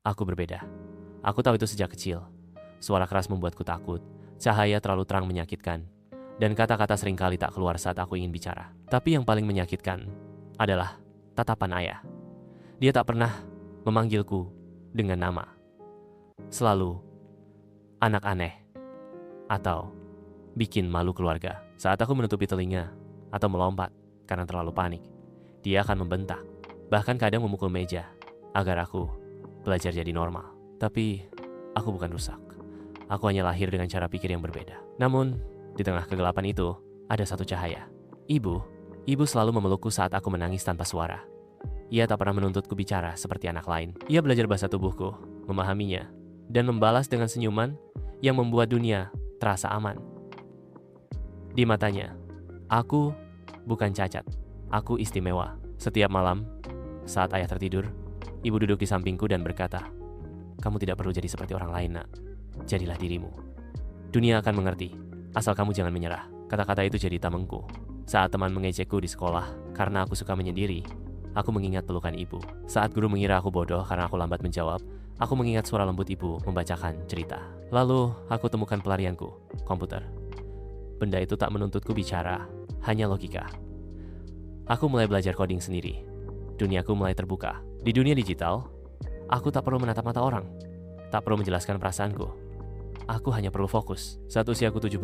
Aku berbeda. Aku tahu itu sejak kecil. Suara keras membuatku takut, cahaya terlalu terang menyakitkan, dan kata-kata seringkali tak keluar saat aku ingin bicara. Tapi yang paling menyakitkan adalah tatapan ayah. Dia tak pernah memanggilku dengan nama. Selalu anak aneh atau bikin malu keluarga. Saat aku menutupi telinga atau melompat karena terlalu panik, dia akan membentak, bahkan kadang memukul meja agar aku belajar jadi normal. Tapi aku bukan rusak. Aku hanya lahir dengan cara pikir yang berbeda. Namun, di tengah kegelapan itu, ada satu cahaya. Ibu selalu memelukku saat aku menangis tanpa suara. Ia tak pernah menuntutku bicara seperti anak lain. Ia belajar bahasa tubuhku, memahaminya, dan membalas dengan senyuman yang membuat dunia terasa aman. Di matanya, aku bukan cacat. Aku istimewa. Setiap malam, saat ayah tertidur, ibu duduk di sampingku dan berkata, "Kamu tidak perlu jadi seperti orang lain, nak. Jadilah dirimu. Dunia akan mengerti, asal kamu jangan menyerah." Kata-kata itu jadi tamengku. Saat teman mengejekku di sekolah karena aku suka menyendiri, aku mengingat pelukan ibu. Saat guru mengira aku bodoh karena aku lambat menjawab, aku mengingat suara lembut ibu membacakan cerita. Lalu, aku temukan pelarianku, komputer. Benda itu tak menuntutku bicara, hanya logika. Aku mulai belajar coding sendiri. Duniaku mulai terbuka. Di dunia digital, aku tak perlu menatap mata orang. Tak perlu menjelaskan perasaanku. Aku hanya perlu fokus. Saat usiaku 17,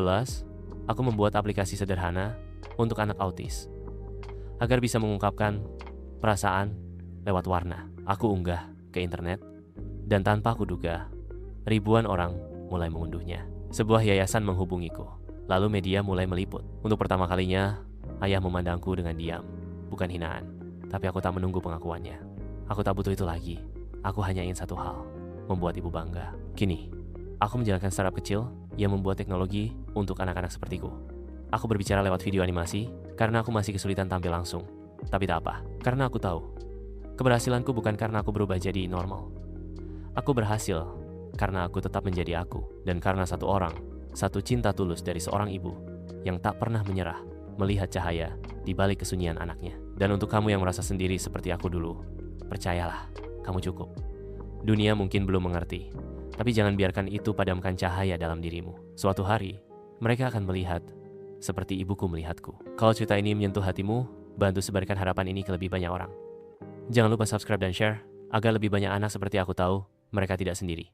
aku membuat aplikasi sederhana untuk anak autis. Agar bisa mengungkapkan perasaan lewat warna. Aku unggah ke internet, dan tanpa aku duga, ribuan orang mulai mengunduhnya. Sebuah yayasan menghubungiku. Lalu media mulai meliput. Untuk pertama kalinya, ayah memandangku dengan diam. Bukan hinaan, tapi aku tak menunggu pengakuannya. Aku tak butuh itu lagi. Aku hanya ingin satu hal, membuat ibu bangga. Kini, aku menjalankan startup kecil yang membuat teknologi untuk anak-anak sepertiku. Aku berbicara lewat video animasi karena aku masih kesulitan tampil langsung. Tapi tak apa, karena aku tahu, keberhasilanku bukan karena aku berubah jadi normal. Aku berhasil karena aku tetap menjadi aku. Dan karena satu orang, satu cinta tulus dari seorang ibu yang tak pernah menyerah melihat cahaya di balik kesunyian anaknya. Dan untuk kamu yang merasa sendiri seperti aku dulu, percayalah, kamu cukup. Dunia mungkin belum mengerti, tapi jangan biarkan itu padamkan cahaya dalam dirimu. Suatu hari, mereka akan melihat seperti ibuku melihatku. Kalau cerita ini menyentuh hatimu, bantu sebarkan harapan ini ke lebih banyak orang. Jangan lupa subscribe dan share, agar lebih banyak anak seperti aku tahu mereka tidak sendiri.